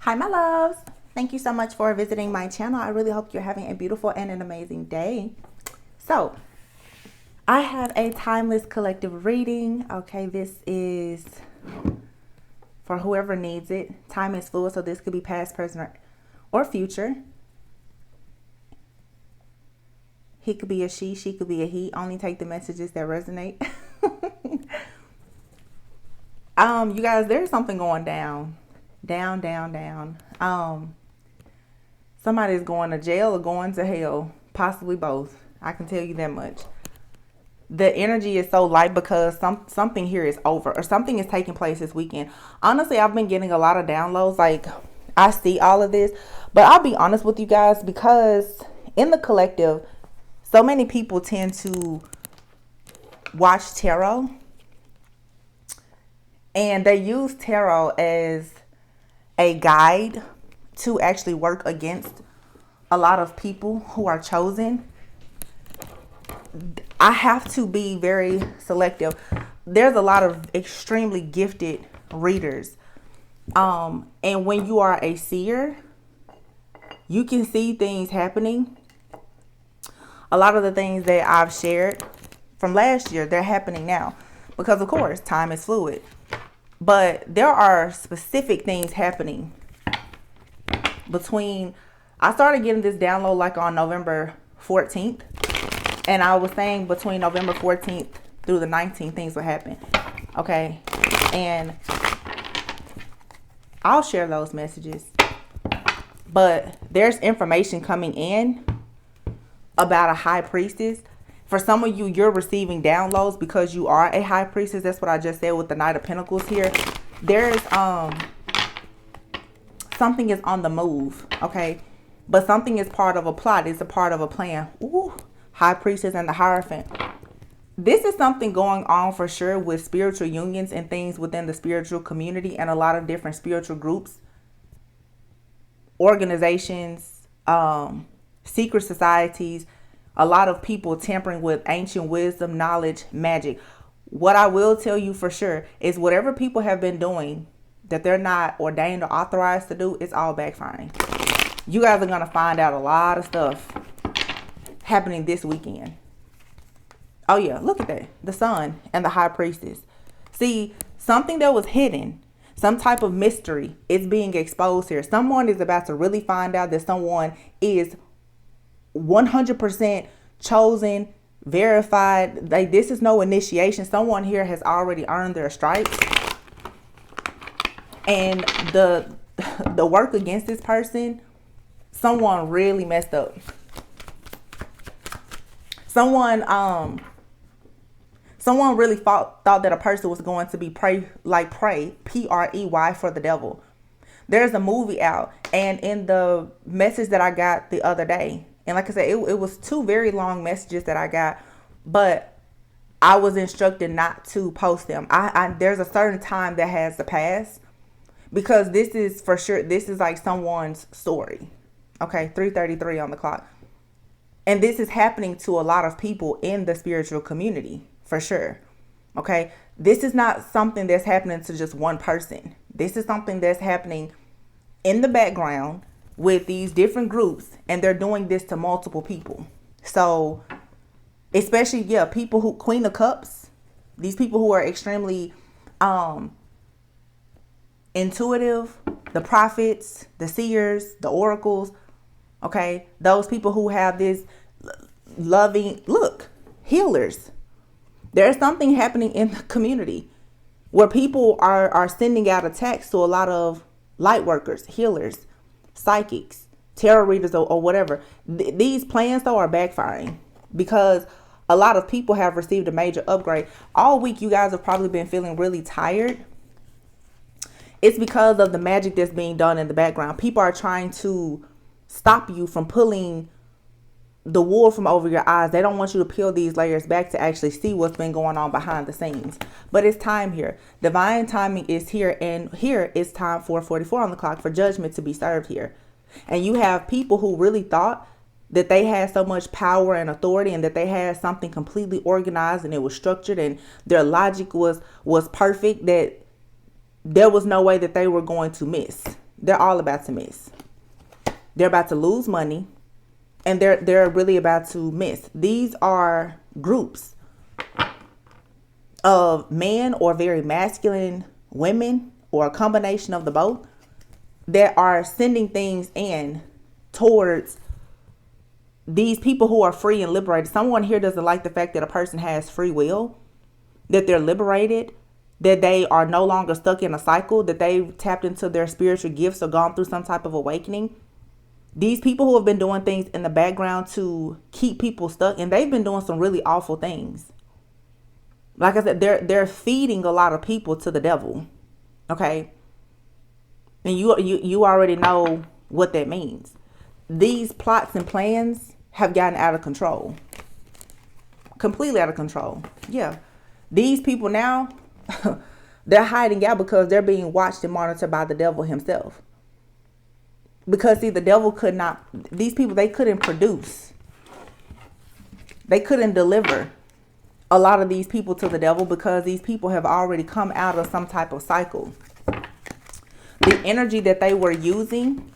Hi, my loves. Thank you so much for visiting my channel. I really hope you're having a beautiful and an amazing day. So, I have a timeless collective reading. Okay, this is for whoever needs it. Time is fluid, so this could be past, present, or future. He could be a she could be a he. Only take the messages that resonate. You guys, there's something going down. Down. Somebody's going to jail or going to hell. Possibly both. I can tell you that much. The energy is so light because something here is over or something is taking place this weekend. Honestly, I've been getting a lot of downloads. Like, I see all of this. But I'll be honest with you guys, because in the collective, so many people tend to watch tarot. And they use tarot as a guide to actually work against a lot of people who are chosen. I have to be very selective. There's a lot of extremely gifted readers. And when you are a seer, you can see things happening. A lot of the things that I've shared from last year, they're happening now. Because, of course, time is fluid. But there are specific things happening between... I started getting this download like on November 14th. And I was saying between November 14th through the 19th, things will happen. Okay. And I'll share those messages. But there's information coming in about a high priestess. For some of you, you're receiving downloads because you are a high priestess. That's what I just said with the Knight of Pentacles here. There's something is on the move, okay? But something is part of a plot. It's a part of a plan. Ooh, High Priestess and the Hierophant. This is something going on for sure with spiritual unions and things within the spiritual community and a lot of different spiritual groups, organizations, secret societies. A lot of people tampering with ancient wisdom, knowledge, magic. What I will tell you for sure is whatever people have been doing that they're not ordained or authorized to do, it's all backfiring. You guys are going to find out a lot of stuff happening this weekend. Oh yeah, look at that. The Sun and the High Priestess. See, something that was hidden, some type of mystery is being exposed here. Someone is about to really find out that someone is 100% chosen, verified. Like, this is no initiation. Someone here has already earned their stripes. And the work against this person, someone really messed up. Someone really thought that a person was going to be prey, P-R-E-Y, for the devil. There's a movie out, and in the message that I got the other day, and like I said, it was 2 very long messages that I got, but I was instructed not to post them. There's a certain time that has to pass, because this is for sure, this is like someone's story. Okay, 3:33 on the clock. And this is happening to a lot of people in the spiritual community, for sure. Okay, this is not something that's happening to just one person. This is something that's happening in the background with these different groups, and they're doing this to multiple people. So, especially, people who, Queen of Cups, these people who are extremely intuitive, the prophets, the seers, the oracles, okay, those people who have this loving look, healers. There's something happening in the community where people are sending out attacks to a lot of light workers, healers, psychics, tarot readers, or whatever. These plans, though, are backfiring because a lot of people have received a major upgrade. All week, you guys have probably been feeling really tired. It's because of the magic that's being done in the background. People are trying to stop you from pulling the wool from over your eyes. They don't want you to peel these layers back to actually see what's been going on behind the scenes. But it's time here. Divine timing is here, and here it's time for 44 on the clock for judgment to be served here. And you have people who really thought that they had so much power and authority and that they had something completely organized and it was structured and their logic was perfect, that there was no way that they were going to miss. They're all about to miss. They're about to lose money, and they're really about to miss. These are groups of men or very masculine women or a combination of the both that are sending things in towards these people who are free and liberated. Someone here doesn't like the fact that a person has free will, that they're liberated, that they are no longer stuck in a cycle, that they've tapped into their spiritual gifts or gone through some type of awakening. These people who have been doing things in the background to keep people stuck, and they've been doing some really awful things. Like I said, they're feeding a lot of people to the devil. Okay? And you already know what that means. These plots and plans have gotten out of control. Completely out of control. Yeah. These people now, they're hiding out because they're being watched and monitored by the devil himself. Because see, the devil could not, these people, they couldn't produce. They couldn't deliver a lot of these people to the devil because these people have already come out of some type of cycle. The energy that they were using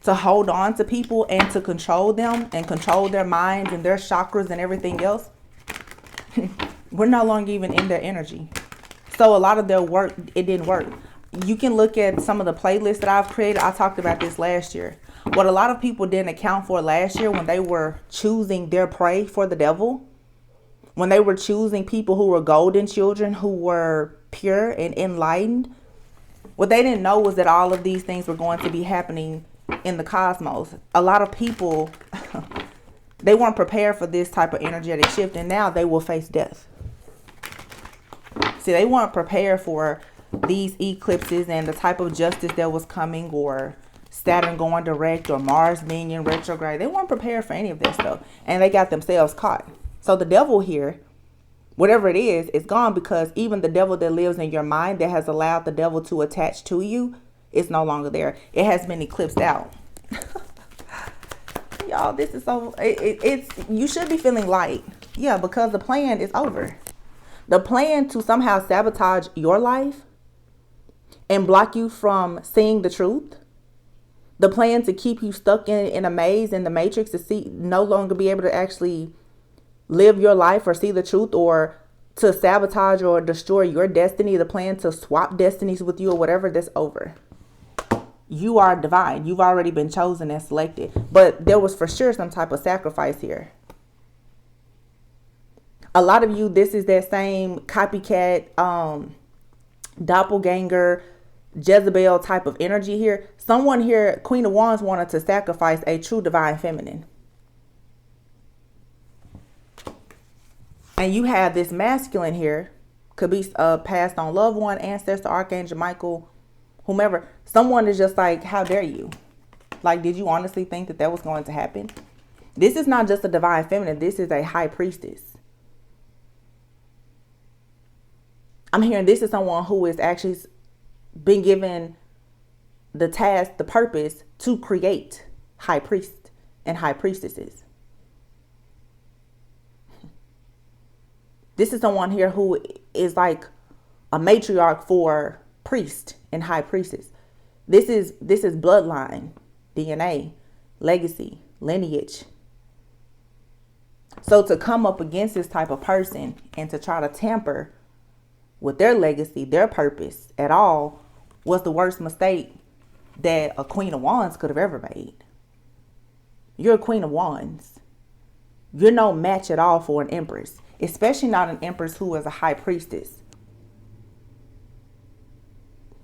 to hold on to people and to control them and control their minds and their chakras and everything else, we're no longer even in their energy. So a lot of their work, it didn't work. You can look at some of the playlists that I've created. I talked about this last year. What a lot of people didn't account for last year when they were choosing their prey for the devil, when they were choosing people who were golden children, who were pure and enlightened, what they didn't know was that all of these things were going to be happening in the cosmos. A lot of people, they weren't prepared for this type of energetic shift, and now they will face death. See, they weren't prepared for these eclipses and the type of justice that was coming, or Saturn going direct, or Mars being in retrograde. They weren't prepared for any of this stuff, and they got themselves caught. So the devil here, whatever it is gone, because even the devil that lives in your mind, that has allowed the devil to attach to you, is no longer there. It has been eclipsed out. Y'all, this is so, it's, you should be feeling light. Yeah, because the plan is over. The plan to somehow sabotage your life and block you from seeing the truth. The plan to keep you stuck in a maze, in the matrix, to no longer be able to actually live your life or see the truth, or to sabotage or destroy your destiny. The plan to swap destinies with you or whatever, that's over. You are divine. You've already been chosen and selected. But there was for sure some type of sacrifice here. A lot of you, this is that same copycat, doppelganger, Jezebel type of energy here. Someone here, Queen of Wands, wanted to sacrifice a true divine feminine. And you have this masculine here, could be a passed on loved one, ancestor, Archangel Michael, whomever. Someone is just like, how dare you? Like, did you honestly think that that was going to happen? This is not just a divine feminine. This is a high priestess. I'm hearing this is someone who is actually been given the task, the purpose to create high priests and high priestesses. This is someone here who is like a matriarch for priest and high priestess. This is bloodline, DNA, legacy, lineage. So to come up against this type of person and to try to tamper with their legacy, their purpose at all, was the worst mistake that a Queen of Wands could have ever made. You're a Queen of Wands. You're no match at all for an Empress, especially not an Empress who is a high priestess.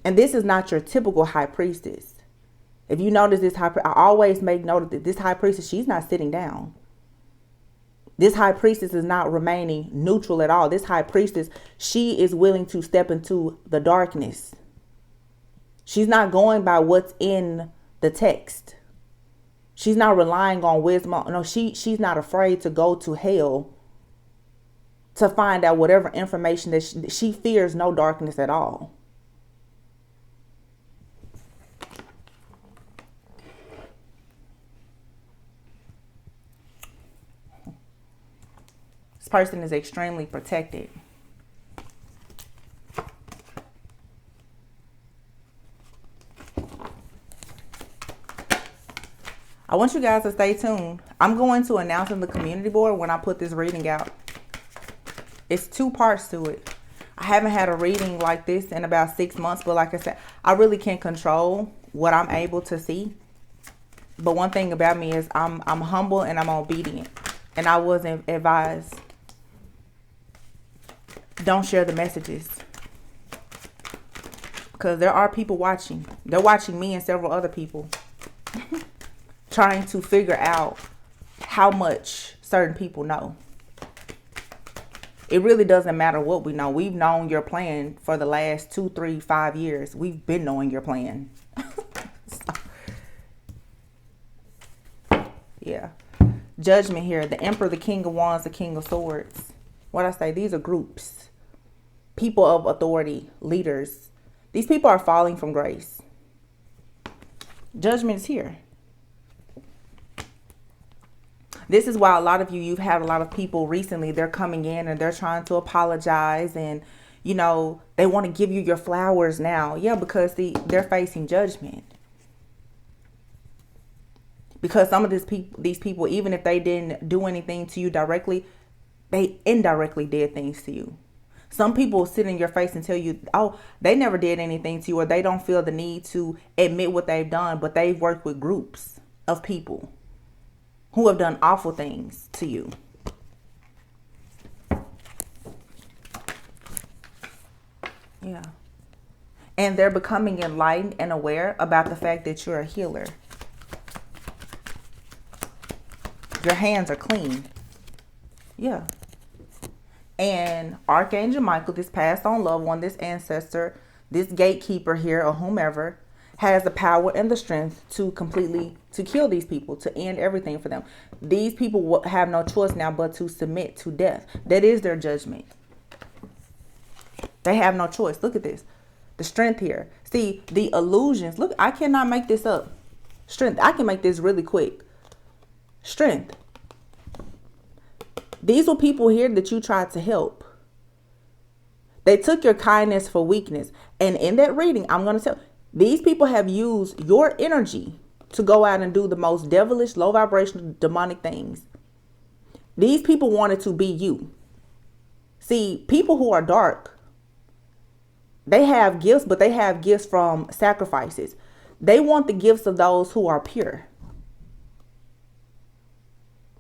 And this is not your typical high priestess. If you notice this I always make note that this high priestess, she's not sitting down. This high priestess is not remaining neutral at all. This high priestess, she is willing to step into the darkness. She's not going by what's in the text. She's not relying on wisdom. No, she's not afraid to go to hell to find out whatever information that she fears no darkness at all. This person is extremely protected. I want you guys to stay tuned. I'm going to announce in the community board when I put this reading out. It's 2 parts to it. I haven't had a reading like this in about 6 months, but like I said, I really can't control what I'm able to see. But one thing about me is I'm humble and I'm obedient. And I wasn't advised. Don't share the messages. Because there are people watching. They're watching me and several other people. Trying to figure out how much certain people know. It really doesn't matter what we know. We've known your plan for the last 2, 3, 5 years. We've been knowing your plan. So, yeah. Judgment here. The Emperor, the King of Wands, the King of Swords. What I say, these are groups. People of authority, leaders. These people are falling from grace. Judgment is here. This is why a lot of you've had a lot of people recently, they're coming in and they're trying to apologize and, you know, they want to give you your flowers now. Yeah, because they're facing judgment. Because some of these people, even if they didn't do anything to you directly, they indirectly did things to you. Some people sit in your face and tell you, oh, they never did anything to you, or they don't feel the need to admit what they've done, but they've worked with groups of people who have done awful things to you. Yeah. And they're becoming enlightened and aware about the fact that you're a healer. Your hands are clean. Yeah. And Archangel Michael, this passed on loved one, this ancestor, this gatekeeper here, or whomever, has the power and the strength to kill these people, to end everything for them. These people will have no choice now but to submit to death. That is their judgment. They have no choice. Look at this. The strength here. See, the illusions. Look, I cannot make this up. Strength. I can make this really quick. Strength. These were people here that you tried to help. They took your kindness for weakness. And in that reading, I'm going to tell these people have used your energy to go out and do the most devilish, low vibrational, demonic things. These people wanted to be you. See, people who are dark, they have gifts, but they have gifts from sacrifices. They want the gifts of those who are pure,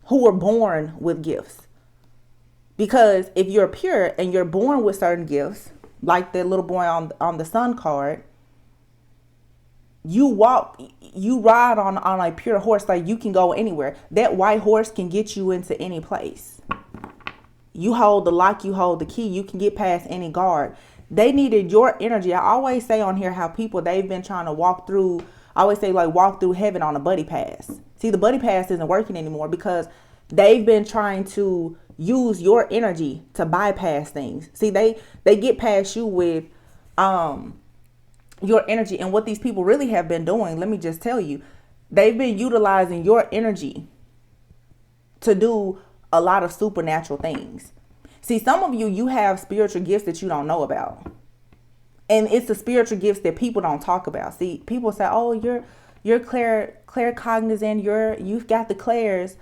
who were born with gifts. Because if you're pure and you're born with certain gifts, like the little boy on the sun card, you ride on a pure horse, like you can go anywhere. That white horse can get you into any place. You hold the lock, you hold the key, you can get past any guard. They needed your energy. I always say on here how people, they've been trying to walk through heaven on a buddy pass. See, the buddy pass isn't working anymore because they've been trying to use your energy to bypass things. See, they get past you with your energy. And what these people really have been doing, let me just tell you, they've been utilizing your energy to do a lot of supernatural things. See, some of you have spiritual gifts that you don't know about. And it's the spiritual gifts that people don't talk about. See, people say, oh, you're claircognizant, you've got the clairs.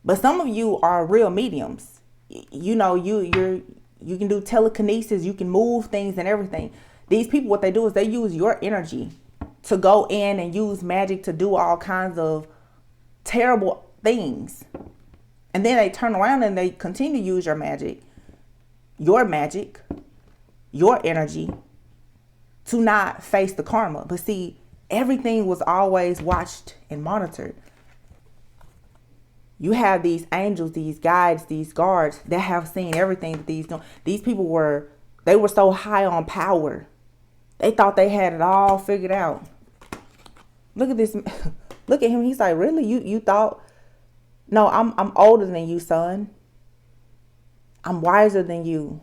But some of you are real mediums. You know, you can do telekinesis, you can move things and everything. These people, what they do is they use your energy to go in and use magic to do all kinds of terrible things. And then they turn around and they continue to use your magic, your energy to not face the karma. But see, everything was always watched and monitored. You have these angels, these guides, these guards that have seen everything that these people were so high on power. They thought they had it all figured out. Look at this. Look at him. He's like, really? You thought? No, I'm older than you, son. I'm wiser than you.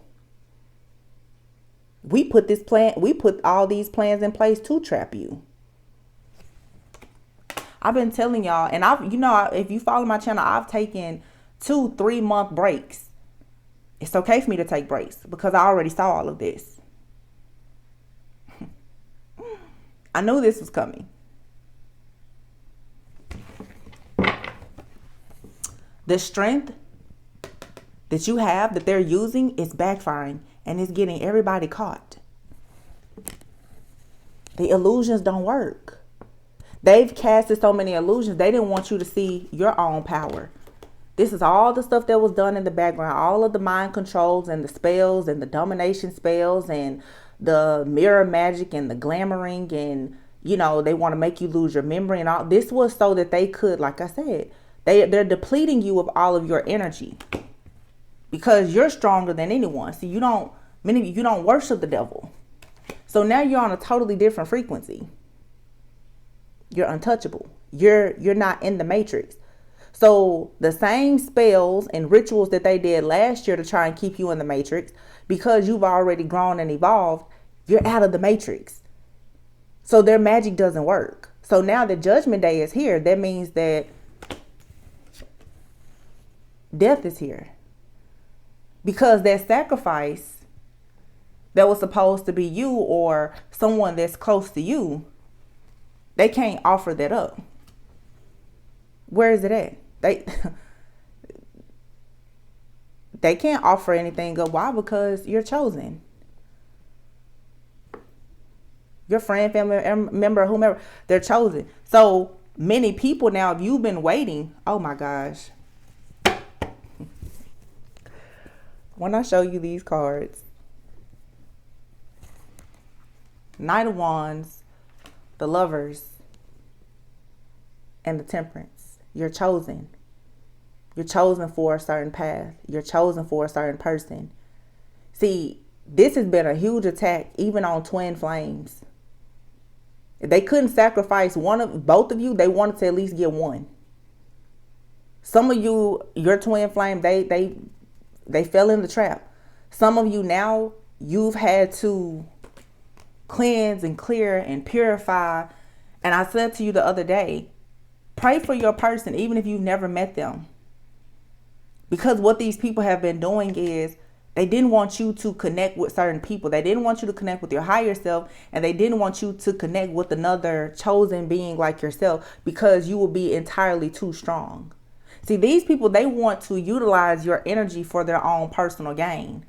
We put all these plans in place to trap you. I've been telling y'all, and if you follow my channel, I've taken 2-3 month breaks. It's okay for me to take breaks because I already saw all of this. I knew this was coming. The strength that you have that they're using is backfiring, and it's getting everybody caught. The illusions don't work. They've casted so many illusions. They didn't want you to see your own power. This is all the stuff that was done in the background. All of the mind controls and the spells and the domination spells and the mirror magic and the glamoring, and they want to make you lose your memory and all. This was so that they could, like I said, they're depleting you of all of your energy, because you're stronger than anyone. See, many of you don't worship the devil. So now you're on a totally different frequency. You're untouchable. You're not in the matrix. So the same spells and rituals that they did last year to try and keep you in the matrix, because you've already grown and evolved, you're out of the matrix. So their magic doesn't work. So now that Judgment Day is here, that means that death is here. Because that sacrifice that was supposed to be you or someone that's close to you, they can't offer that up. Where is it at? They can't offer anything up. Why? Because you're chosen. Your friend, family member, whomever, they're chosen. So many people now, if you've been waiting, oh my gosh. When I show you these cards, Knight of Wands, the Lovers, and the Temperance. You're chosen. You're chosen for a certain path. You're chosen for a certain person. See, this has been a huge attack, even on twin flames. If they couldn't sacrifice both of you, they wanted to at least get one. Some of you, your twin flame, they fell in the trap. Some of you now, you've had to cleanse and clear and purify. And I said to you the other day, pray for your person, even if you've never met them. Because what these people have been doing is they didn't want you to connect with certain people. They didn't want you to connect with your higher self. And they didn't want you to connect with another chosen being like yourself, because you will be entirely too strong. See, these people, they want to utilize your energy for their own personal gain.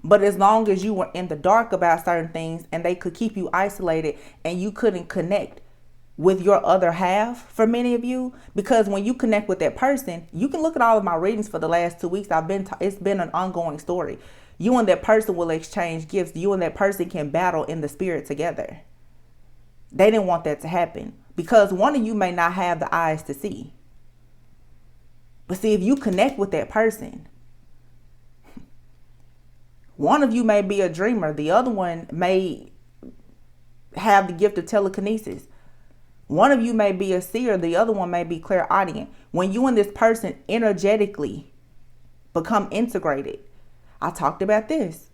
But as long as you were in the dark about certain things and they could keep you isolated and you couldn't connect with your other half, for many of you, because when you connect with that person, you can look at all of my readings for the last 2 weeks. It's been an ongoing story. You and that person will exchange gifts. You and that person can battle in the spirit together. They didn't want that to happen, because one of you may not have the eyes to see. But see, if you connect with that person, one of you may be a dreamer. The other one may have the gift of telekinesis. One of you may be a seer. The other one may be clairaudient. When you and this person energetically become integrated, I talked about this.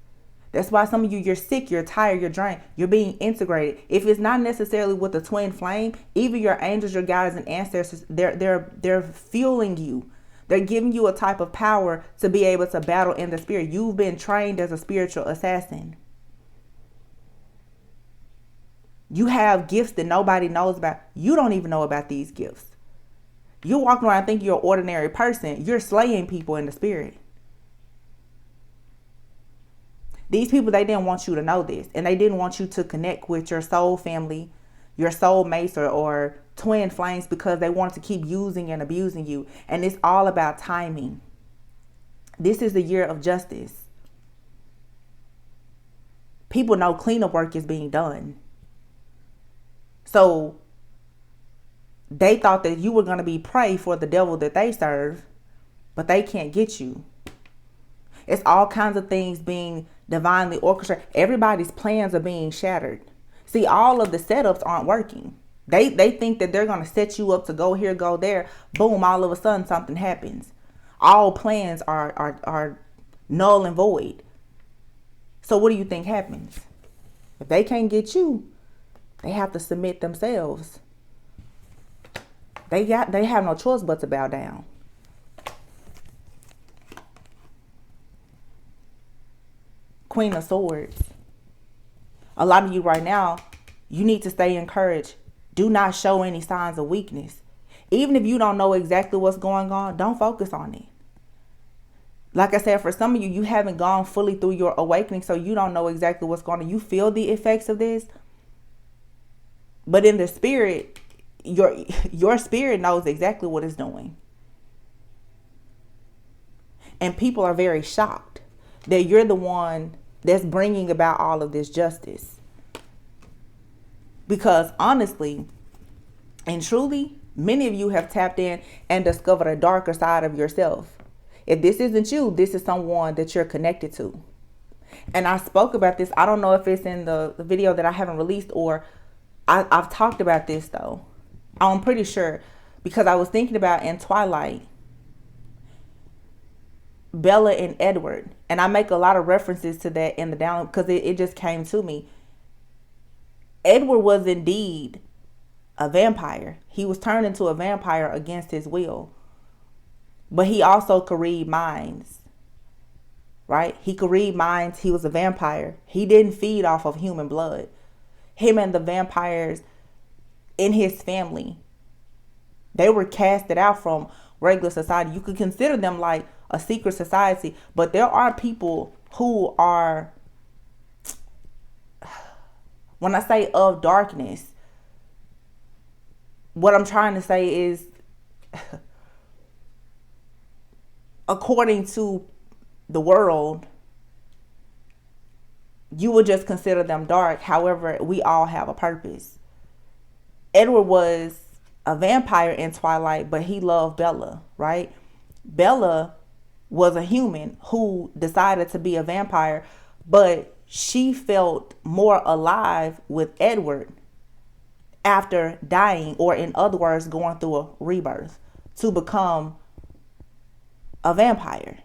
That's why some of you, you're sick, you're tired, you're drained. You're being integrated. If it's not necessarily with a twin flame, even your angels, your guides, and ancestors, they're fueling you. They're giving you a type of power to be able to battle in the spirit. You've been trained as a spiritual assassin. You have gifts that nobody knows about. You don't even know about these gifts. You're walking around thinking you're an ordinary person. You're slaying people in the spirit. These people, they didn't want you to know this. And they didn't want you to connect with your soul family, your soul mates, or twin flames, because they wanted to keep using and abusing you. And it's all about timing. This is the year of justice. People know cleanup work is being done. So they thought that you were going to be prey for the devil that they serve, but they can't get you. It's all kinds of things being divinely orchestrated. Everybody's plans are being shattered. See, all of the setups aren't working. They think that they're going to set you up to go here, go there. Boom, all of a sudden something happens. All plans are null and void. So what do you think happens? If they can't get you, they have to submit themselves. They have no choice but to bow down. Queen of Swords. A lot of you right now, you need to stay encouraged. Do not show any signs of weakness. Even if you don't know exactly what's going on, don't focus on it. Like I said, for some of you, you haven't gone fully through your awakening, so you don't know exactly what's going on. You feel the effects of this, but in the spirit, your spirit knows exactly what it's doing. And people are very shocked that you're the one that's bringing about all of this justice. Because honestly and truly, many of you have tapped in and discovered a darker side of yourself. If this isn't you, this is someone that you're connected to. And I spoke about this. I don't know if it's in the video that I haven't released, or I've talked about this though. I'm pretty sure, because I was thinking about in Twilight, Bella and Edward. And I make a lot of references to that in the down because it just came to me. Edward was indeed a vampire. He was turned into a vampire against his will. But he also could read minds, right? He could read minds. He was a vampire. He didn't feed off of human blood. Him and the vampires in his family, they were casted out from regular society. You could consider them like a secret society, but there are people who are, when I say of darkness, what I'm trying to say is, according to the world, you would just consider them dark. However, we all have a purpose. Edward was a vampire in Twilight, but he loved Bella, right? Bella was a human who decided to be a vampire, but she felt more alive with Edward after dying, or in other words, going through a rebirth to become a vampire.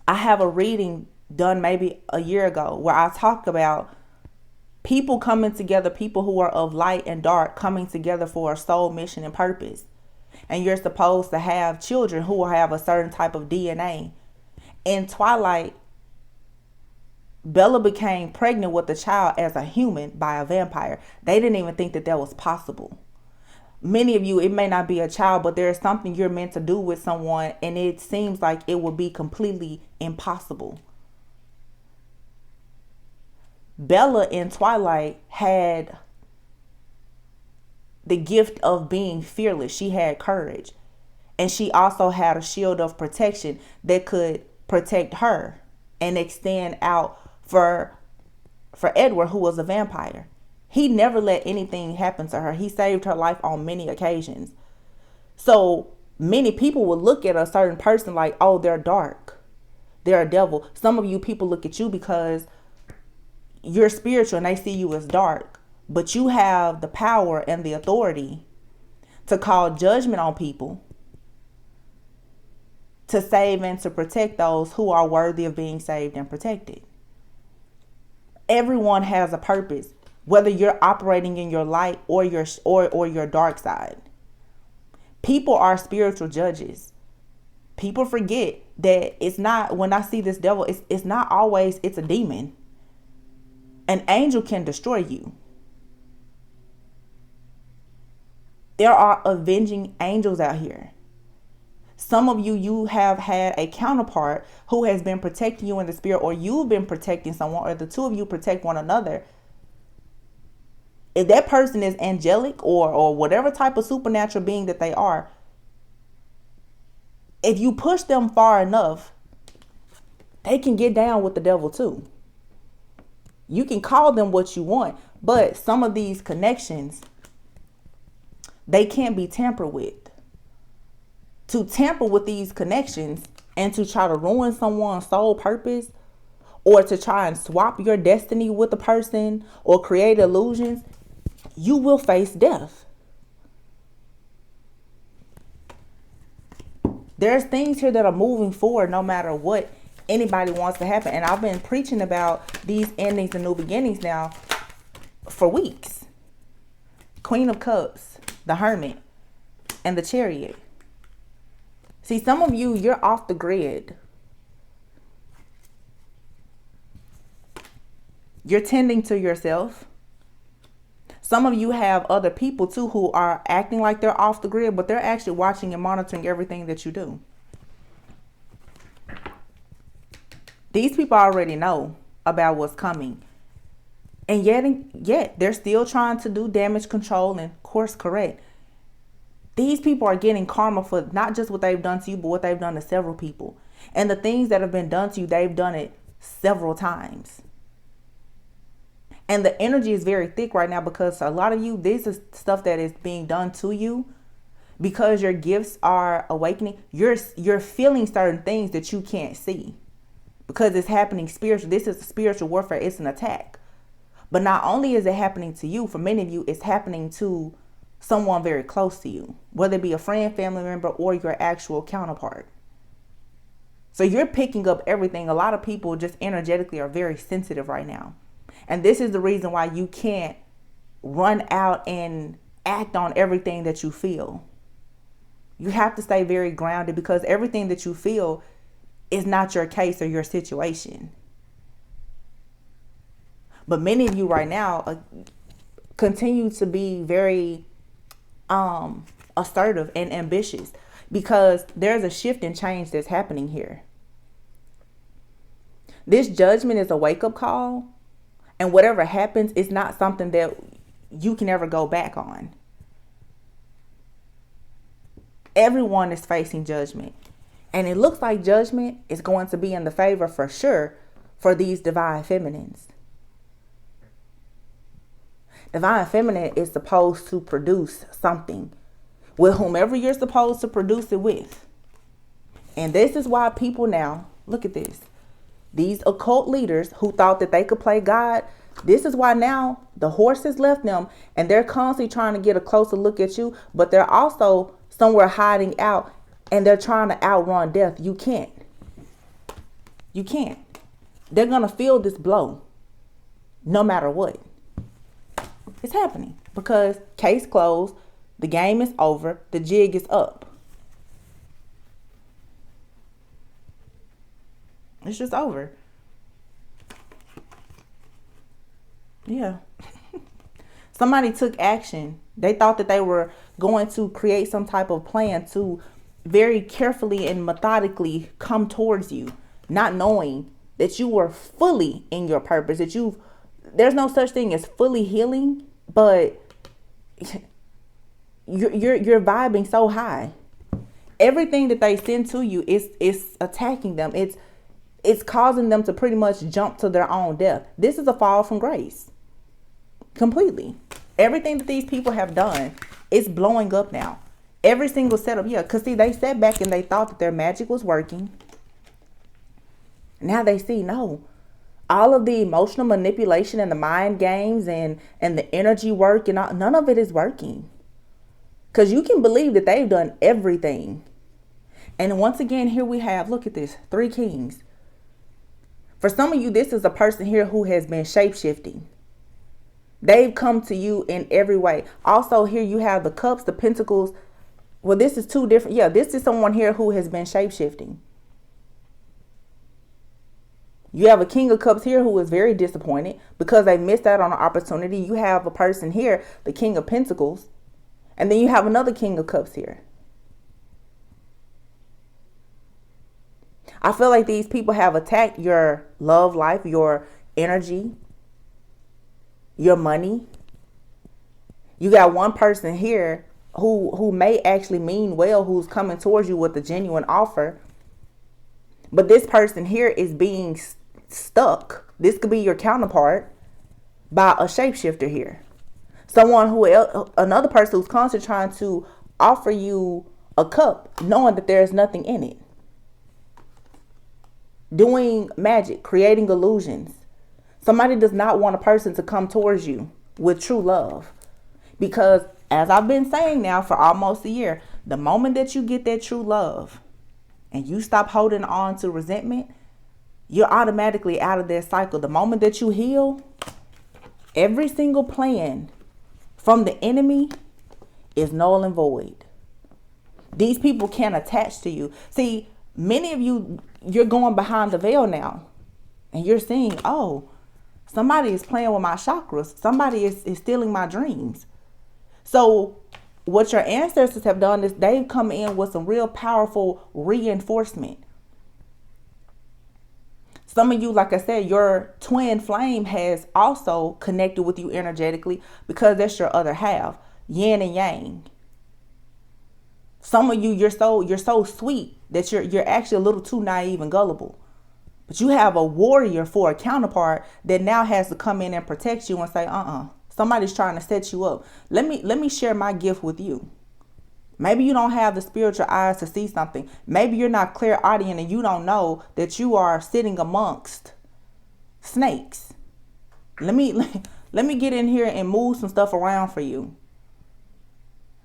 I have a reading done maybe a year ago where I talk about people coming together, people who are of light and dark coming together for a soul mission and purpose. And you're supposed to have children who will have a certain type of DNA. In Twilight, Bella became pregnant with a child as a human by a vampire. They didn't even think that was possible. Many of you, it may not be a child, but there's something you're meant to do with someone, and it seems like it would be completely impossible. Bella in Twilight had the gift of being fearless. She had courage. And she also had a shield of protection that could protect her and extend out for Edward, who was a vampire. He never let anything happen to her. He saved her life on many occasions. So many people will look at a certain person like, oh, they're dark. They're a devil. Some of you people look at you because you're spiritual and they see you as dark. But you have the power and the authority to call judgment on people, to save and to protect those who are worthy of being saved and protected. Everyone has a purpose, whether you're operating in your light or your dark side. People are spiritual judges. People forget that it's not, when I see this devil, it's not always, it's a demon. An angel can destroy you. There are avenging angels out here. Some of you have had a counterpart who has been protecting you in the spirit, or you've been protecting someone, or the two of you protect one another. If that person is angelic or whatever type of supernatural being that they are, if you push them far enough, they can get down with the devil too. You can call them what you want, but some of these connections, they can't be tampered with. To tamper with these connections and to try to ruin someone's sole purpose, or to try and swap your destiny with a person or create illusions, you will face death. There's things here that are moving forward no matter what anybody wants to happen. And I've been preaching about these endings and new beginnings now for weeks. Queen of Cups, the Hermit, and the Chariot. See, some of you, you're off the grid. You're tending to yourself. Some of you have other people too who are acting like they're off the grid, but they're actually watching and monitoring everything that you do. These people already know about what's coming. And yet they're still trying to do damage control and course correct. These people are getting karma for not just what they've done to you, but what they've done to several people. And the things that have been done to you, they've done it several times. And the energy is very thick right now because a lot of you, this is stuff that is being done to you because your gifts are awakening. You're feeling certain things that you can't see because it's happening spiritual. This is spiritual warfare. It's an attack. But not only is it happening to you, for many of you, it's happening to someone very close to you, whether it be a friend, family member, or your actual counterpart. So you're picking up everything. A lot of people just energetically are very sensitive right now. And this is the reason why you can't run out and act on everything that you feel. You have to stay very grounded because everything that you feel is not your case or your situation. But many of you right now continue to be very assertive and ambitious because there's a shift and change that's happening here. This judgment is a wake-up call, and whatever happens is not something that you can ever go back on. Everyone is facing judgment, and it looks like judgment is going to be in the favor for sure for these divine feminines. Divine feminine is supposed to produce something with whomever you're supposed to produce it with. And this is why people now, look at this. These occult leaders who thought that they could play God, this is why now the horse has left them and they're constantly trying to get a closer look at you, but they're also somewhere hiding out and they're trying to outrun death. You can't. You can't. They're going to feel this blow no matter what. It's happening because case closed, the game is over, the jig is up. It's just over. Yeah. Somebody took action. They thought that they were going to create some type of plan to very carefully and methodically come towards you, not knowing that you were fully in your purpose, that there's no such thing as fully healing, but you're vibing so high. Everything that they send to you is attacking them. It's causing them to pretty much jump to their own death. This is a fall from grace. Completely. Everything that these people have done is blowing up now. Every single setup. Yeah, because see, they sat back and they thought that their magic was working. Now they see, no. All of the emotional manipulation and the mind games and the energy work and all, none of it is working. Because you can believe that they've done everything. And once again, here we have, look at this, 3 kings. For some of you, this is a person here who has been shape-shifting. They've come to you in every way. Also, here you have the cups, the pentacles. Well, this is 2 different. Yeah, this is someone here who has been shape-shifting. You have a king of cups here who is very disappointed because they missed out on an opportunity. You have a person here, the king of pentacles. And then you have another king of cups here. I feel like these people have attacked your love life, your energy, your money. You got one person here who may actually mean well, who's coming towards you with a genuine offer. But this person here is being stuck. This could be your counterpart by a shapeshifter here. Another person who's constantly trying to offer you a cup, knowing that there's nothing in it. Doing magic, creating illusions. Somebody does not want a person to come towards you with true love. Because as I've been saying now for almost a year, the moment that you get that true love and you stop holding on to resentment, you're automatically out of that cycle. The moment that you heal, every single plan from the enemy is null and void. These people can't attach to you. See, many of you, you're going behind the veil now and you're seeing, oh, Somebody is playing with my chakras. Somebody is stealing my dreams. So what your ancestors have done is they've come in with some real powerful reinforcement. Some of you, like I said, your twin flame has also connected with you energetically because that's your other half, yin and yang. Some of you, you're so sweet that you're actually a little too naive and gullible. But you have a warrior for a counterpart that now has to come in and protect you and say, somebody's trying to set you up. Let me share my gift with you. Maybe you don't have the spiritual eyes to see something. Maybe you're not clairaudient and you don't know that you are sitting amongst snakes. Let me get in here and move some stuff around for you.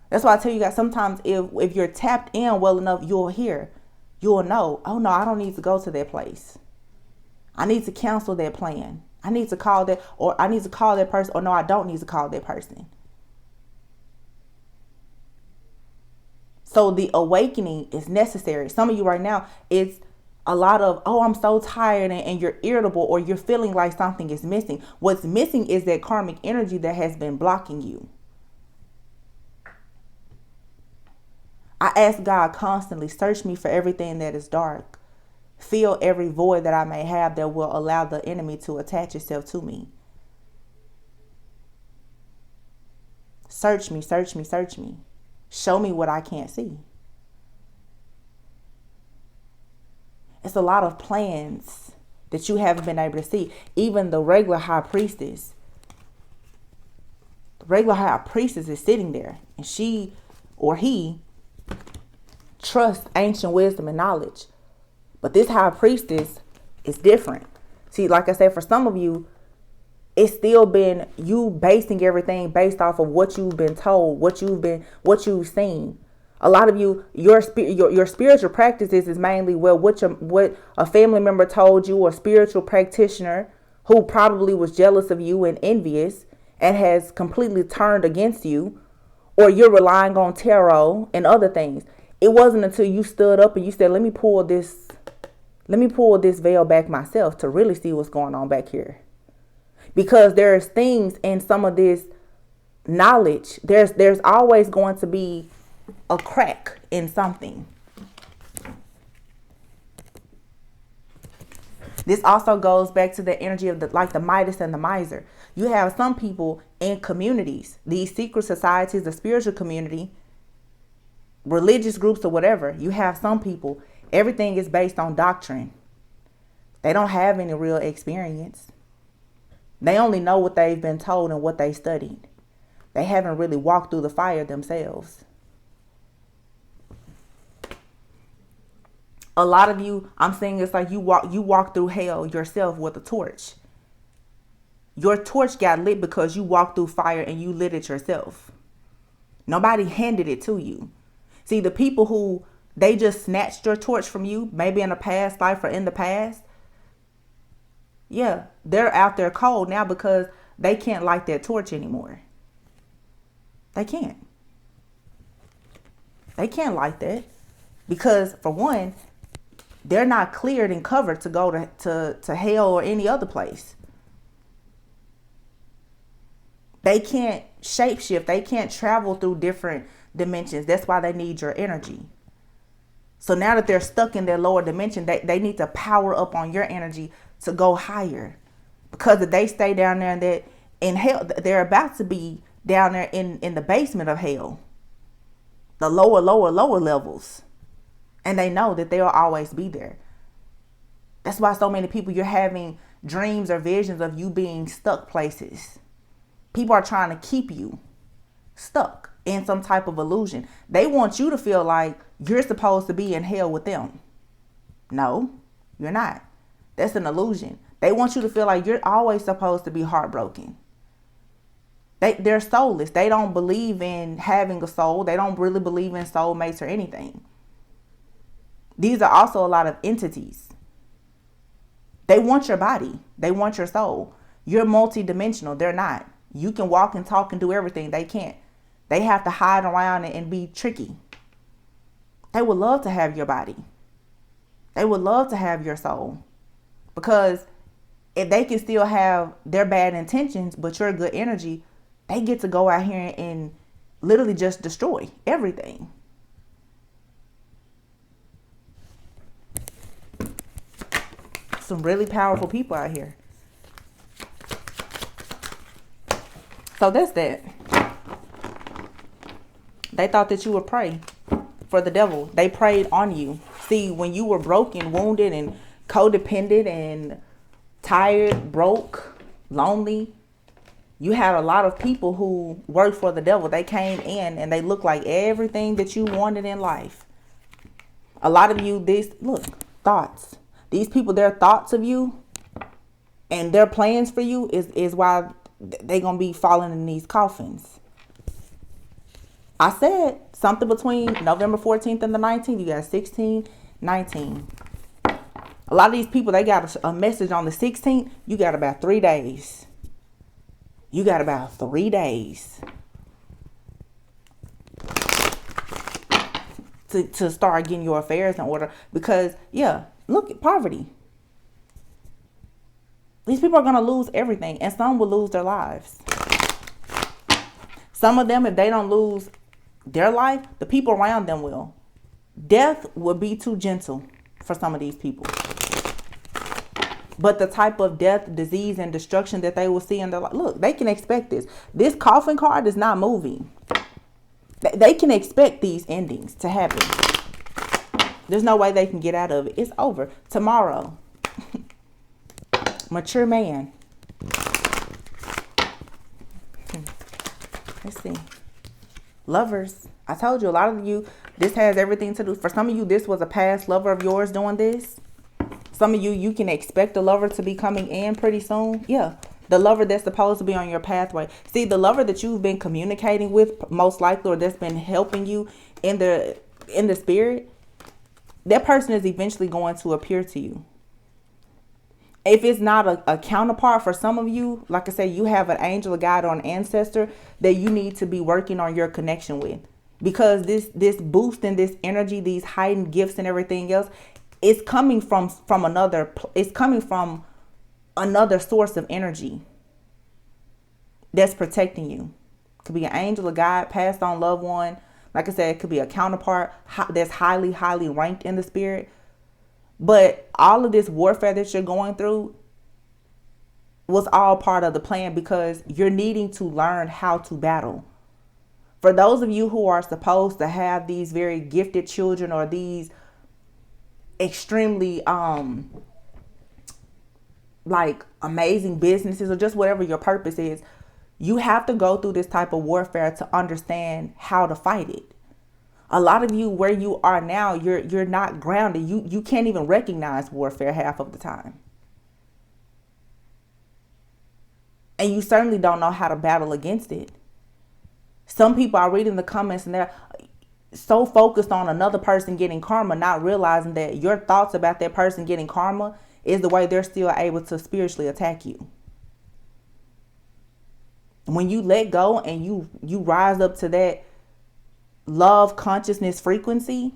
That's why I tell you guys, sometimes if you're tapped in well enough, you'll know, oh no, I don't need to go to that place. I need to cancel that plan. I need to call that, or I need to call that person, or no, I don't need to call that person. So the awakening is necessary. Some of you right now, it's a lot of, oh, I'm so tired, and you're irritable, or you're feeling like something is missing. What's missing is that karmic energy that has been blocking you. I ask God constantly, search me for everything that is dark. Fill every void that I may have that will allow the enemy to attach itself to me. Search me, search me, search me. Show me what I can't see. It's a lot of plans that you haven't been able to see. Even the regular high priestess. The regular high priestess is sitting there, and she or he trusts ancient wisdom and knowledge. But this high priestess is different. See, like I said, for some of you, it's still been you basing everything based off of what you've been told, what you've seen. A lot of you, your spiritual practices is mainly what a family member told you, or spiritual practitioner who probably was jealous of you and envious and has completely turned against you, or you're relying on tarot and other things. It wasn't until you stood up and you said, let me pull this veil back myself to really see what's going on back here. Because there's things in some of this knowledge, there's always going to be a crack in something. This also goes back to the energy of the Midas and the miser. You have some people in communities, these secret societies, the spiritual community, religious groups or whatever. You have some people, everything is based on doctrine. They don't have any real experience. They only know what they've been told and what they studied. They haven't really walked through the fire themselves. A lot of you, I'm saying it's like you walk through hell yourself with a torch. Your torch got lit because you walked through fire and you lit it yourself. Nobody handed it to you. See, the people who they just snatched your torch from you, maybe in a past life or in the past, yeah, they're out there cold now because they can't light that torch anymore. They can't. They can't light that because, for one, they're not cleared and covered to go to hell or any other place. They can't shapeshift. They can't travel through different dimensions. That's why they need your energy. So now that they're stuck in their lower dimension, they need to power up on your energy to go higher. Because if they stay down there and in hell, they're about to be down there in the basement of hell. The lower levels. And they know that they'll always be there. That's why so many people, you're having dreams or visions of you being stuck places. People are trying to keep you stuck in some type of illusion. They want you to feel like you're supposed to be in hell with them. No, you're not. That's an illusion. They want you to feel like you're always supposed to be heartbroken. They're soulless. They don't believe in having a soul. They don't really believe in soulmates or anything. These are also a lot of entities. They want your body. They want your soul. You're multidimensional. They're not. You can walk and talk and do everything. They can't. They have to hide around and be tricky. They would love to have your body. They would love to have your soul. Because if they can still have their bad intentions, but your good energy, they get to go out here and literally just destroy everything. Some really powerful people out here. So that's that. They thought that you would pray for the devil. They preyed on you. See, when you were broken, wounded, and codependent, and tired, broke, lonely, you had a lot of people who worked for the devil. They came in and they looked like everything that you wanted in life. A lot of you, thoughts. These people, their thoughts of you and their plans for you is why they're going to be falling in these coffins. I said something between November 14th and the 19th. You got 16, 19. A lot of these people, they got a message on the 16th. You got about 3 days. You got about 3 days to start getting your affairs in order. Because, look at poverty. These people are going to lose everything, and some will lose their lives. Some of them, if they don't lose their life, the people around them will. Death will be too gentle for some of these people. But the type of death, disease, and destruction that they will see in their life, look, they can expect this. This coffin card is not moving. They can expect these endings to happen. There's no way they can get out of it. It's over. Tomorrow. Mature man. Let's see. Lovers. I told you, a lot of you, this has everything to do. For some of you, this was a past lover of yours doing this. Some of you, you can expect a lover to be coming in pretty soon. Yeah. The lover that's supposed to be on your pathway. See, the lover that you've been communicating with, most likely, or that's been helping you in the spirit, that person is eventually going to appear to you. If it's not a counterpart for some of you, like I said, you have an angel, a guide, or an ancestor that you need to be working on your connection with. Because this boost and this energy, these heightened gifts and everything else, it's coming from another source of energy that's protecting you. Could be an angel, a guide, passed on loved one. Like I said, it could be a counterpart that's highly, highly ranked in the spirit. But all of this warfare that you're going through was all part of the plan, because you're needing to learn how to battle. For those of you who are supposed to have these very gifted children, or these extremely like amazing businesses, or just whatever your purpose is, you have to go through this type of warfare to understand how to fight it. A lot of you, where you are now, you're not grounded. You can't even recognize warfare half of the time. And you certainly don't know how to battle against it. Some people, I read in the comments, and they're so focused on another person getting karma, not realizing that your thoughts about that person getting karma is the way they're still able to spiritually attack you. When you let go and you rise up to that love consciousness frequency,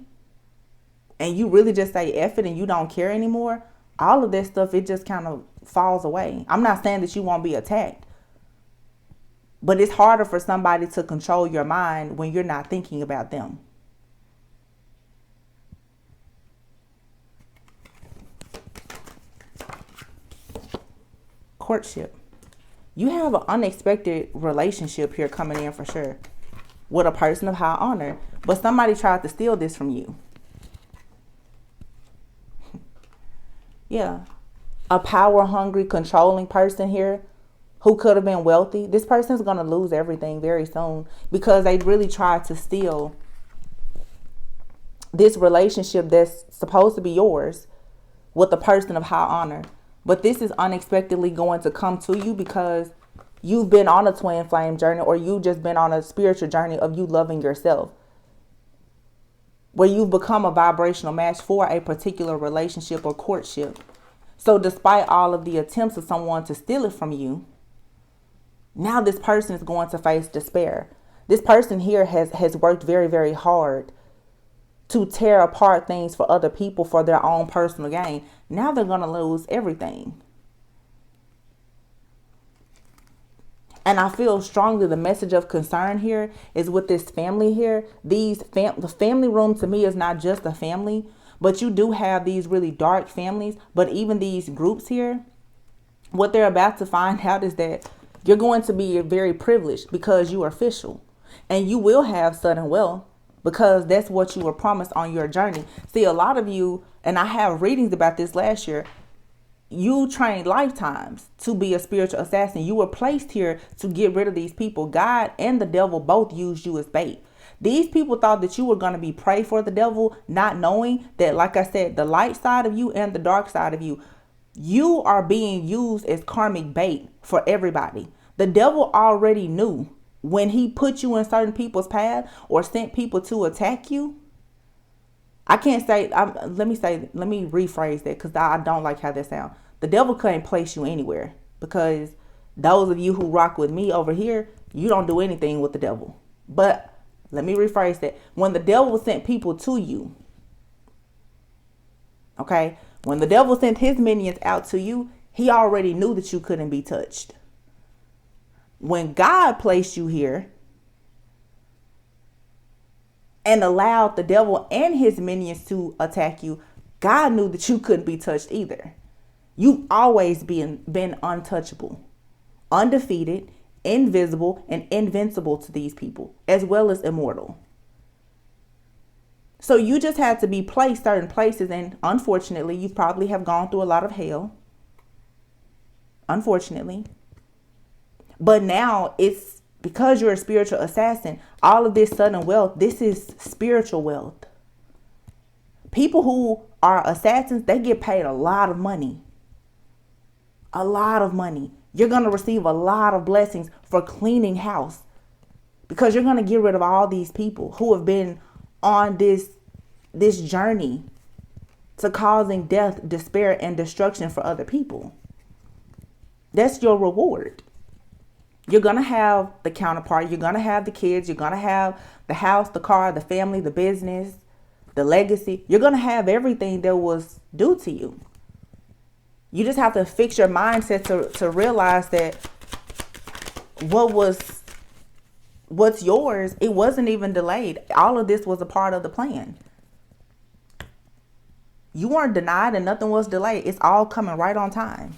and you really just say F it and you don't care anymore, all of that stuff, it just kind of falls away. I'm not saying that you won't be attacked, but it's harder for somebody to control your mind when you're not thinking about them. Courtship. You have an unexpected relationship here coming in for sure, with a person of high honor, but somebody tried to steal this from you. Yeah. A power hungry, controlling person here who could have been wealthy. This person's going to lose everything very soon, because they really tried to steal this relationship that's supposed to be yours with a person of high honor. But this is unexpectedly going to come to you, because you've been on a twin flame journey, or you've just been on a spiritual journey of you loving yourself, where you've become a vibrational match for a particular relationship or courtship. So despite all of the attempts of someone to steal it from you, now this person is going to face despair. This person here has worked very, very hard to tear apart things for other people for their own personal gain. Now they're going to lose everything. And I feel strongly the message of concern here is with this family here. The family room to me is not just a family, but you do have these really dark families. But even these groups here, what they're about to find out is that you're going to be very privileged because you are official, and you will have sudden wealth because that's what you were promised on your journey. See, a lot of you, and I have readings about this last year, you trained lifetimes to be a spiritual assassin. You were placed here to get rid of these people. God and the devil both used you as bait. These people thought that you were going to be prey for the devil, not knowing that, like I said, the light side of you and the dark side of you, you are being used as karmic bait for everybody. The devil already knew when he put you in certain people's path or sent people to attack you. I can't say, let me rephrase that because I don't like how that sounds. The devil couldn't place you anywhere because those of you who rock with me over here, you don't do anything with the devil. But let me rephrase that. When the devil sent people to you, okay, when the devil sent his minions out to you, he already knew that you couldn't be touched. When God placed you here and allowed the devil and his minions to attack you, God knew that you couldn't be touched either. You've always been untouchable, undefeated, invisible, and invincible to these people, as well as immortal. So you just had to be placed certain places, and unfortunately, you probably have gone through a lot of hell. Unfortunately. But now it's because you're a spiritual assassin, all of this sudden wealth, this is spiritual wealth. People who are assassins, they get paid a lot of money. A lot of money. You're going to receive a lot of blessings for cleaning house because you're going to get rid of all these people who have been on this journey to causing death, despair, and destruction for other people. That's your reward. You're going to have the counterpart. You're going to have the kids. You're going to have the house, the car, the family, the business, the legacy. You're going to have everything that was due to you. You just have to fix your mindset to realize that what's yours, it wasn't even delayed. All of this was a part of the plan. You weren't denied and nothing was delayed. It's all coming right on time.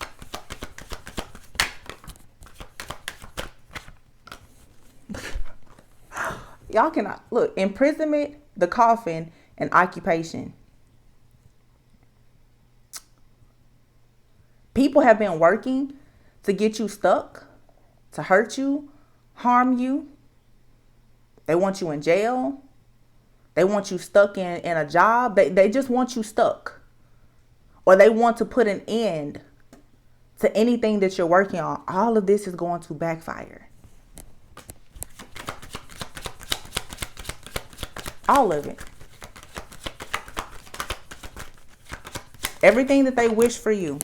Y'all cannot look, imprisonment, the coffin, and occupation. People have been working to get you stuck, to hurt you, harm you. They want you in jail. They want you stuck in a job. They just want you stuck. Or they want to put an end to anything that you're working on. All of this is going to backfire. All of it. Everything that they wish for you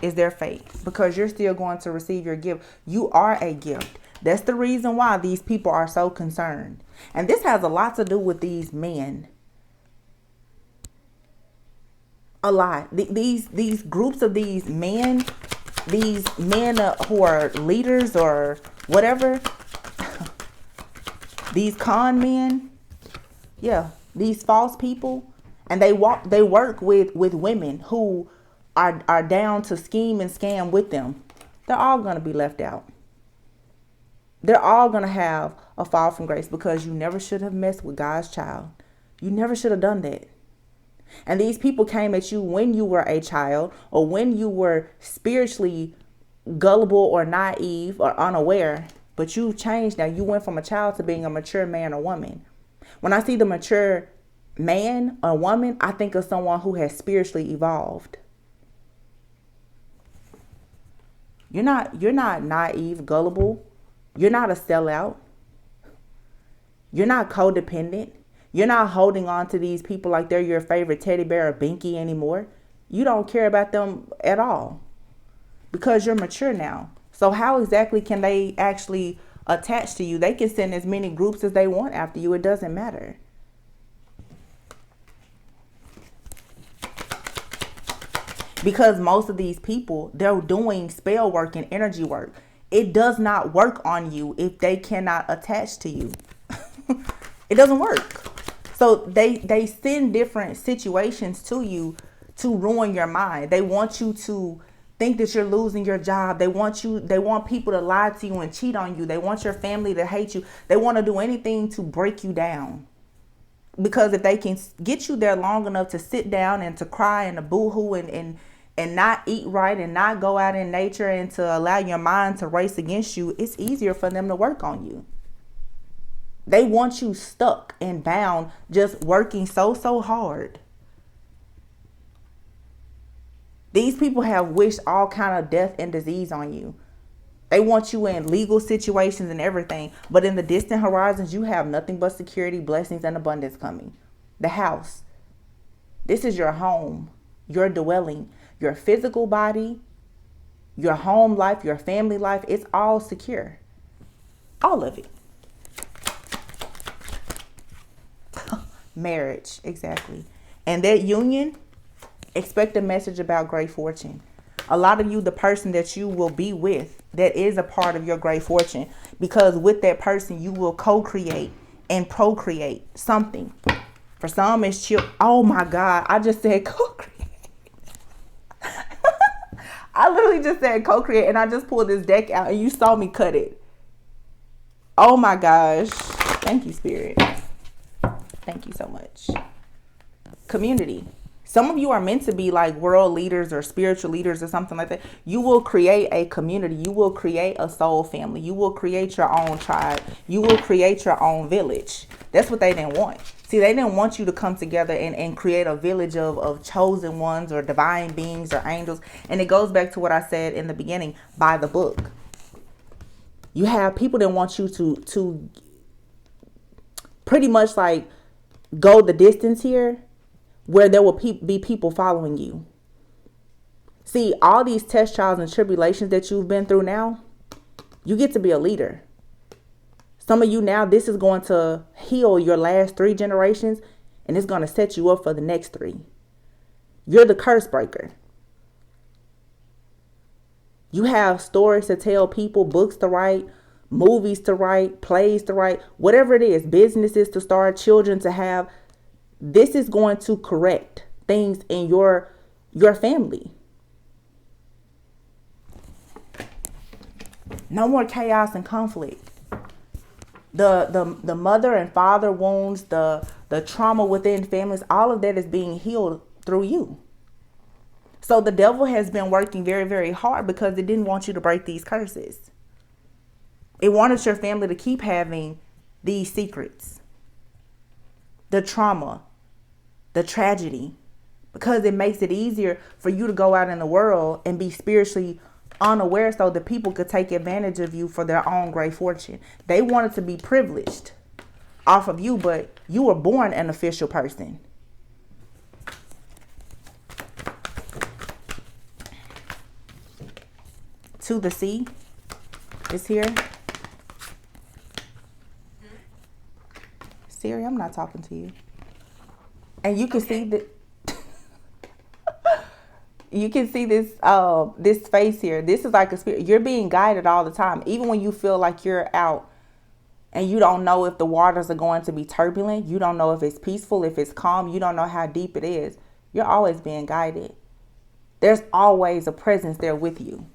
is their fate because you're still going to receive your gift. You are a gift. That's the reason why these people are so concerned. And this has a lot to do with these men. A lot. These groups of these men who are leaders or whatever, these con men, yeah, these false people, and they work with women who are down to scheme and scam with them. They're all going to be left out. They're all going to have a fall from grace because you never should have messed with God's child. You never should have done that. And these people came at you when you were a child or when you were spiritually gullible or naive or unaware. But you've changed now. You went from a child to being a mature man or woman. When I see the mature man or woman, I think of someone who has spiritually evolved. You're not naive, gullible. You're not a sellout. You're not codependent. You're not holding on to these people like they're your favorite teddy bear or binky anymore. You don't care about them at all because you're mature now. So how exactly can they actually attach to you? They can send as many groups as they want after you. It doesn't matter. Because most of these people, they're doing spell work and energy work. It does not work on you if they cannot attach to you. It doesn't work. So they send different situations to you to ruin your mind. They want you to think that you're losing your job. They want people to lie to you and cheat on you. They want your family to hate you. They want to do anything to break you down. Because if they can get you there long enough to sit down and to cry and to boo-hoo and not eat right and not go out in nature and to allow your mind to race against you, it's easier for them to work on you. They want you stuck and bound, just working so hard. These people have wished all kind of death and disease on you. They want you in legal situations and everything. But in the distant horizons, you have nothing but security, blessings, and abundance coming. The house. This is your home, your dwelling, your physical body, your home life, your family life. It's all secure. All of it. Marriage, exactly. And that union, expect a message about great fortune. A lot of you, the person that you will be with, that is a part of your great fortune, because with that person you will co-create and procreate something. For some it's chill. Oh my God, I just said co-create. I literally just said co-create, and I just pulled this deck out and you saw me cut it. Oh my gosh. Thank you, Spirit. Thank you so much. Community. Some of you are meant to be like world leaders or spiritual leaders or something like that. You will create a community. You will create a soul family. You will create your own tribe. You will create your own village. That's what they didn't want. See, they didn't want you to come together and create a village of chosen ones or divine beings or angels. And it goes back to what I said in the beginning, by the book. You have people that want you to pretty much like go the distance here, where there will be people following you. See, all these test trials and tribulations that you've been through now, you get to be a leader. Some of you now, this is going to heal your last 3 generations, and it's going to set you up for the next 3. You're the curse breaker. You have stories to tell people, books to write, movies to write, plays to write, whatever it is, businesses to start, children to have. This is going to correct things in your family. No more chaos and conflict. The mother and father wounds, the trauma within families, all of that is being healed through you. So the devil has been working very, very hard because it didn't want you to break these curses. It wanted your family to keep having these secrets, the trauma, the tragedy, because it makes it easier for you to go out in the world and be spiritually unaware so that people could take advantage of you for their own great fortune. They wanted to be privileged off of you, but you were born an official person. To the sea is here. Siri, I'm not talking to you. And you can see that you can see this this face here. This is like a spirit. You're being guided all the time. Even when you feel like you're out and you don't know if the waters are going to be turbulent, you don't know if it's peaceful, if it's calm, you don't know how deep it is. You're always being guided. There's always a presence there with you.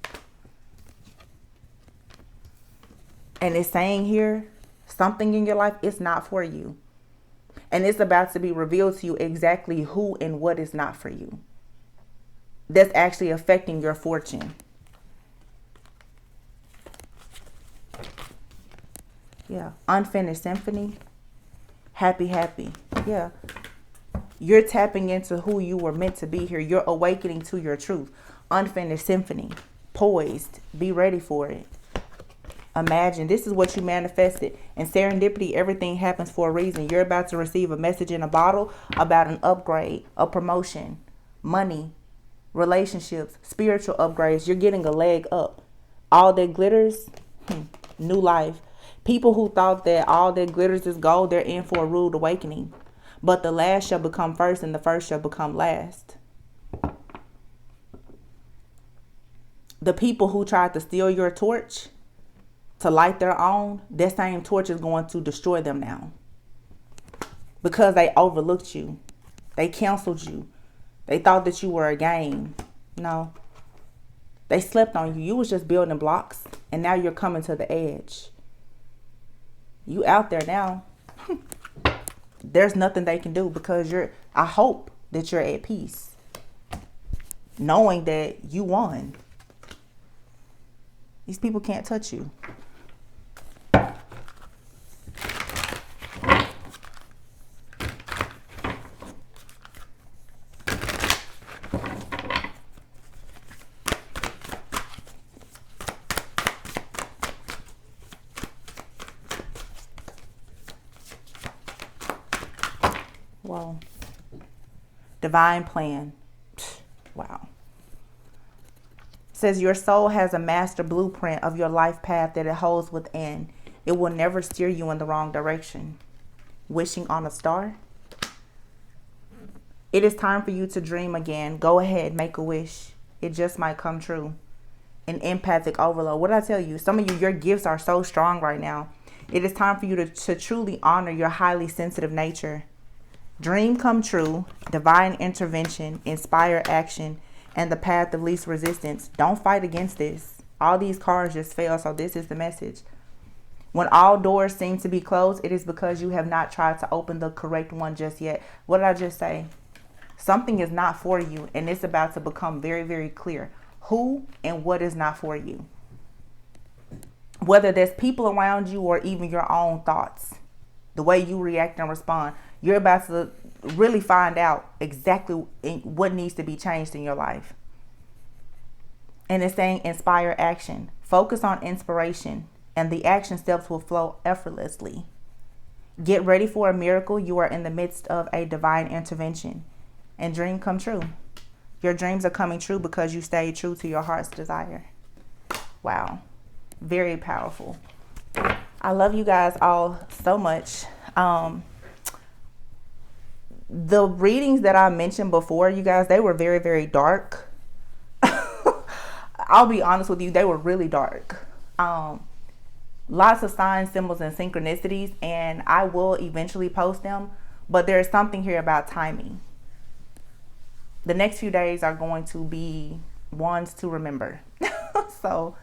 And it's saying here, something in your life is not for you. And it's about to be revealed to you exactly who and what is not for you. That's actually affecting your fortune. Yeah. Unfinished symphony. Happy. Yeah. You're tapping into who you were meant to be here. You're awakening to your truth. Unfinished symphony. Poised. Be ready for it. Imagine this is what you manifested. In serendipity, everything happens for a reason. You're about to receive a message in a bottle about an upgrade, a promotion, money, relationships, spiritual upgrades. You're getting a leg up. All that glitters, new life. People who thought that all that glitters is gold, they're in for a rude awakening. But the last shall become first and the first shall become last. The people who tried to steal your torch, to light their own, that same torch is going to destroy them now. Because they overlooked you. They canceled you. They thought that you were a game. No. They slept on you. You was just building blocks. And now you're coming to the edge. You out there now. There's nothing they can do because I hope that you're at peace. Knowing that you won. These people can't touch you. Whoa. Divine plan. Wow. It says your soul has a master blueprint of your life path that it holds within. It will never steer you in the wrong direction. Wishing on a star. It is time for you to dream again. Go ahead, make a wish. It just might come true. An empathic overload. What did I tell you? Some of you, your gifts are so strong right now. It is time for you to truly honor your highly sensitive nature. Dream come true, divine intervention, inspire action, and the path of least resistance. Don't fight against this. All these cards just fail, so this is the message. When all doors seem to be closed, it is because you have not tried to open the correct one just yet. What did I just say? Something is not for you, and it's about to become very, very clear who and what is not for you. Whether there's people around you or even your own thoughts, the way you react and respond, you're about to really find out exactly what needs to be changed in your life. And it's saying inspire action. Focus on inspiration, and the action steps will flow effortlessly. Get ready for a miracle. You are in the midst of a divine intervention. And dream come true. Your dreams are coming true because you stay true to your heart's desire. Wow. Very powerful. I love you guys all so much. The readings that I mentioned before, you guys, they were very, very dark. I'll be honest with you, they were really dark. Lots of signs, symbols, and synchronicities, and I will eventually post them, but there's something here about timing. The next few days are going to be ones to remember. So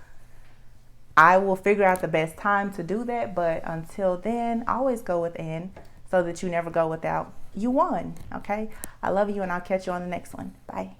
I will figure out the best time to do that, but until then, always go within so that you never go without. You won, okay? I love you, and I'll catch you on the next one. Bye.